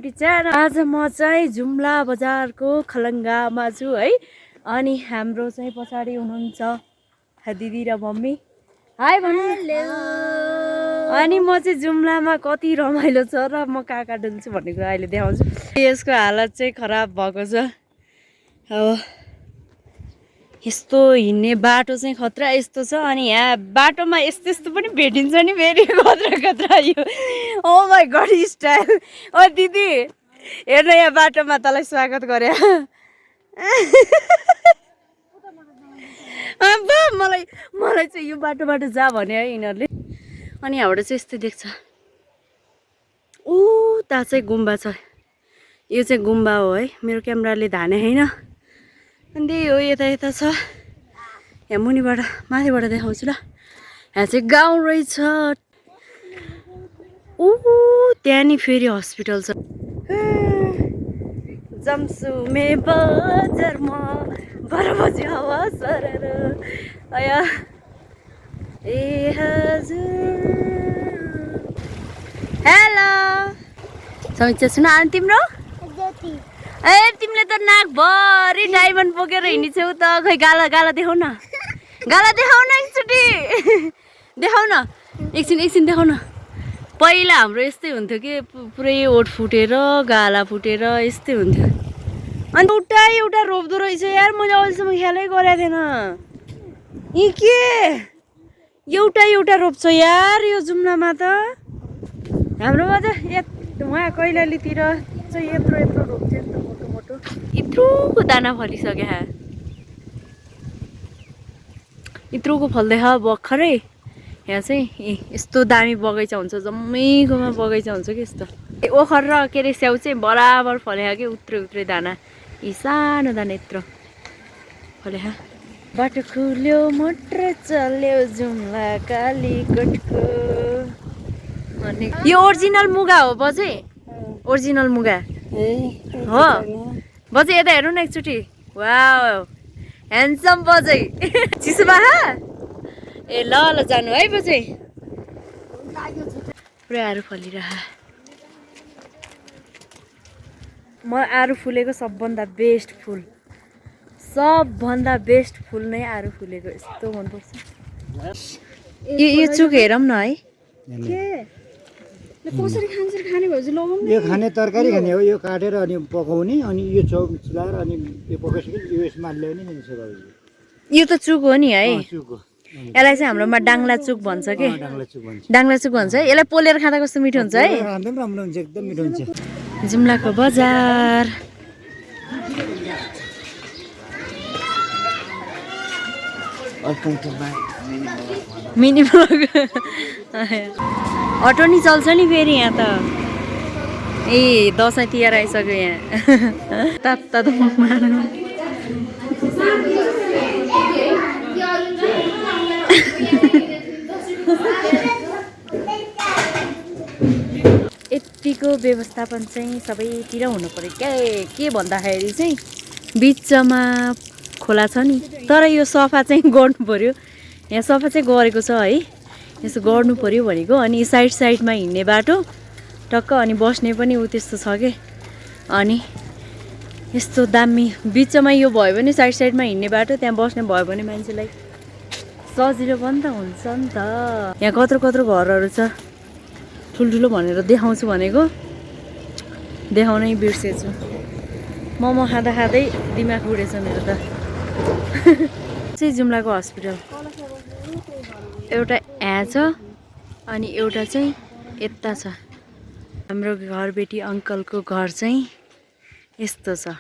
Beauty channel. आज म चाहिँ जुम्ला बजारको खलङ्गामा छु है। अनि हाम्रो चाहिँ पछाडि हुनुहुन्छ दिदी र मम्मी। हाई भन्नु। अनि म चाहिँ जुम्लामा कति रमाइलो छ र म कहाँ डुल्छु भन्ने कुरा अहिले देखाउँछु। यसको हालत चाहिँ खराब भएको छ। अब यस्तो हिँड्ने बाटो चाहिँ खतरा यस्तो छ। अनि यहाँ बाटोमा यस्तो यस्तो पनि भेटिन्छ नि फेरि खतरा खतरा। यो ओ माई गड स्टाइल। ओ दिदी हेर्न यहाँ बाटोमा तँलाई स्वागत गरे। मलाई चाहिँ यो बाटोबाट जा भने है यिनीहरूले। अनि यहाँबाट चाहिँ यस्तै देख्छ। उता चाहिँ गुम्बा छ। यो चाहिँ गुम्बा हो है। मेरो क्यामेराले धाने होइन। अनि त्यही हो यता यता छ। यहाँ मुनिबाट माथिबाट देखाउँछु ल। यहाँ चाहिँ गाउँ रहेछ। त्यहाँ नि फेरि हस्पिटल छ। जम्सु मे बजारमा 12 बजे हावा सरर आया। ए हजुर हेलो समीक्षा सुन। अनि तिम्रो ए तिमीले त नाकभरि डायमन्ड बोकेर हिँडिछौ त। खै गाला गाला देखाउ न। गाला देखाउ न एकचोटि। देखाउ न एकछिन देखाउ न। पहिला हाम्रो यस्तै हुन्थ्यो कि पुरै ओठ फुटेर गाला फुटेर यस्तै हुन्थ्यो। अनि एउटा रोप्दो रहेछ यार। मैले अहिलेसम्म ख्यालै गरेको थिएन। यी के एउटा रोप्छ यार यो जुम्लामा त। हाम्रोमा त उहाँ कैलालीतिर चाहिँ यत्रो रोप्थ्यो नि त मोटो यत्रोको दाना फलिसक्यो। यत्रोको फल्दै भर्खरै। यहाँ चाहिँ यस्तो दामी बगैँचा हुन्छ। जम्मैकोमा बगैँचा हुन्छ कि यस्तो। ओखर र के अरे स्याउ चाहिँ बराबर फले कि उत्रै दाना। यी सानो दाना यत्रो फले। बाटो खुल्यो मोटर चल्यो जुम्ला कालीकोटको। अनि यो ओरिजिनल मुगा हो बजे। ओरिजिनल मुगा हो बजे। यता हेर्नु न एकचोटि। वाउ ह्यान्डसम बजे। चिसो बाहा ए ल जानु है बजे। पुरै आरु फलिरह। म आरु फुलेको सबभन्दा बेस्ट फुल नै आरु फुलेको। यस्तो मनपर्छ। यो चुक हेरौँ न है। कसरी खाने भएपछि लगाउनु। यो खाने तरकारी खाने हो। यो काटेर अनि पकाउने अनि यो चौक चिलाएर अनि यो पकाइसके यो यसमा ल्याउने नि त्यसो गरे। यो त चुक हो नि है। चुक हो। यसलाई चाहिँ हाम्रोमा डाङ्ला चुक भन्छ के। डाङ्ला चुक भन्छ है। यसलाई पोलेर खाँदा कस्तो मिठो हुन्छ है। राम्रो हुन्छ एकदम मिठो हुन्छ। जुम्लाको बजार मिनी ब्लग। अटो नि चल्छ नि फेरि यहाँ त। ए दसैँ तिहार आइसक्यो यहाँ। तात्ता त यतिको व्यवस्थापन चाहिँ सबैतिर हुनु पर्यो। के भन्दाखेरि चाहिँ बिचमा खोला छ नि। तर यो सफा चाहिँ गर्नु पर्यो। यहाँ सफा चाहिँ गरेको छ है। यसो गर्नु पर्यो भनेको। अनि साइडमा हिँड्ने बाटो टक्क अनि बस्ने पनि त्यस्तो छ कि। अनि यस्तो दामी बिचमा यो भयो भने साइडमा हिँड्ने बाटो त्यहाँ बस्ने भयो भने मान्छेलाई सजिलो पनि त हुन्छ नि त। यहाँ कत्रो घरहरू छ। ठुल्ठुलो भनेर देखाउँछु भनेको देखाउनै बिर्सेछु। मोमो खाँदै दिमाग उडेछ मेरो त। चाहिँ जुम्लाको हस्पिटल एउटा यहाँ छ अनि एउटा चाहिँ यता छ। हाम्रो घरबेटी अङ्कलको घर चाहिँ यस्तो छ।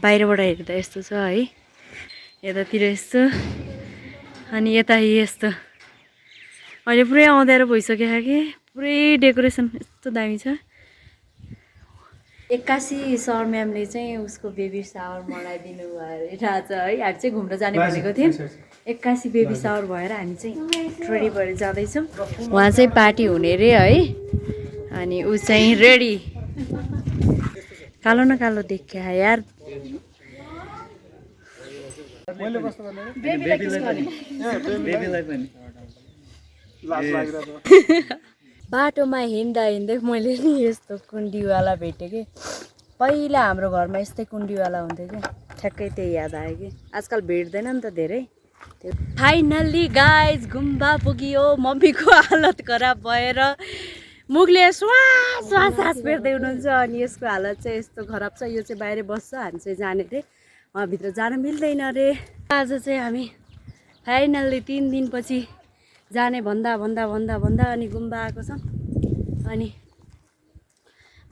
बाहिरबाट हेर्दा यस्तो छ है। यतातिर यस्तो अनि यता यस्तो। अहिले पुरै अँध्यारो भइसक्यो कि। पुरै डेकोरेसन यस्तो दामी छ। 81 सर म्यामले चाहिँ उसको बेबी सावर मनाइदिनु भएर छ है। हामी चाहिँ घुम्न जाने भनेको थियौँ। 81 बेबी सावर भएर हामी चाहिँ रेडी भएर जाँदैछौँ। उहाँ चाहिँ पार्टी हुने रे है। अनि ऊ चाहिँ रेडी। कालो न कालो देख्या यार। बाटोमा हिँड्दा हिँड्दै मैले नि यस्तो कुन्डीवाला भेटेँ कि पहिला हाम्रो घरमा यस्तै कुन्डीवाला हुन्थ्यो कि ठ्याक्कै त्यही याद आयो कि आजकल भेट्दैन नि त धेरै त्यो फाइनल्ली गाइज गुम्बा पुगियो मम्मीको हालत खराब भएर मुखले श्वास सास फेर्दै हुनुहुन्छ अनि यसको हालत चाहिँ यस्तो खराब छ यो चाहिँ बाहिरै बस्छ हामी चाहिँ जाने रे उहाँभित्र जान मिल्दैन रे आज चाहिँ हामी फाइनल्ली 3 दिनपछि जाने भन्दा अनि गुम्बा आएको छ अनि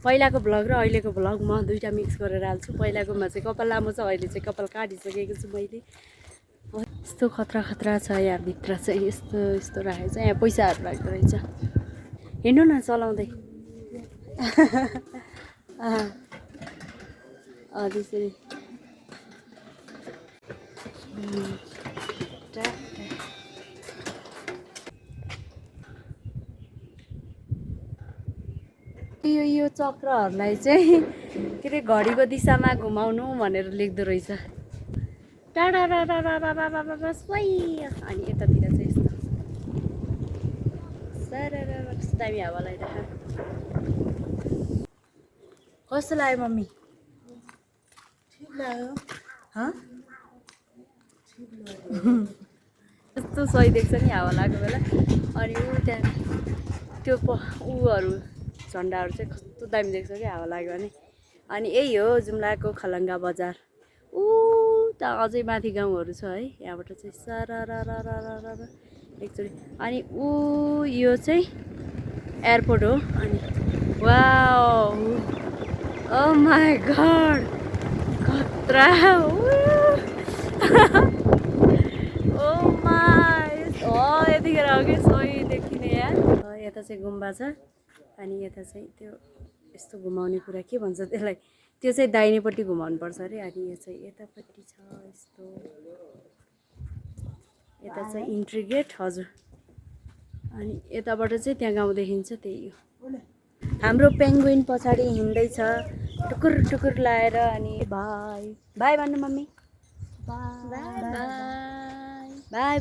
पहिलाको भ्लग र अहिलेको भ्लग म दुईटा मिक्स गरेर हाल्छु पहिलाकोमा चाहिँ कपाल लामो छ अहिले चाहिँ कपाल काटिसकेको छु मैले यस्तो खतरा छ यहाँ भित्र चाहिँ यस्तो राखेको छ यहाँ पैसाहरू राखेको रहेछ हिँड्नु न चलाउँदै त्यसरी यो चक्रहरूलाई चाहिँ के अरे घडीको दिशामा घुमाउनु भनेर लेख्दो रहेछ टाढा अनि यतातिर चाहिँ यस्तो कस्तो दामी हावा लगाइरहेको कस्तो लाग्यो मम्मी ठिक लाग्यो यस्तो सही देख्छ नि हावा लागेको बेला अनि ऊ त्यहाँ त्यो ऊहरू झन्डाहरू चाहिँ कस्तो दामी देख्छ कि हावा लाग्यो भने अनि यही हो जुम्लाको खलङ्गा बजार ऊ त अझै माथि गाउँहरू छ है यहाँबाट चाहिँ सारा एकचोटि अनि ऊ यो चाहिँ एयरपोर्ट हो अनि वाउ ओ माई गॉड खतरा ओ माई यतिखेर हो कि सही देखिने यार यता चाहिँ गुम्बा छ अनि यता चाहिँ त्यो यस्तो घुमाउने कुरा के भन्छ त्यसलाई त्यो चाहिँ दाहिनेपट्टि घुमाउनु पर्छ अरे अनि यो चाहिँ यतापट्टि छ यस्तो यता चाहिँ इन्ट्री गेट हजुर अनि यताबाट चाहिँ त्यहाँ गाउँ देखिन्छ त्यही हो हाम्रो पेङ्गुइन पछाडि हिँड्दैछ टुकुर लाएर अनि बाई भन्नु मम्मी बाई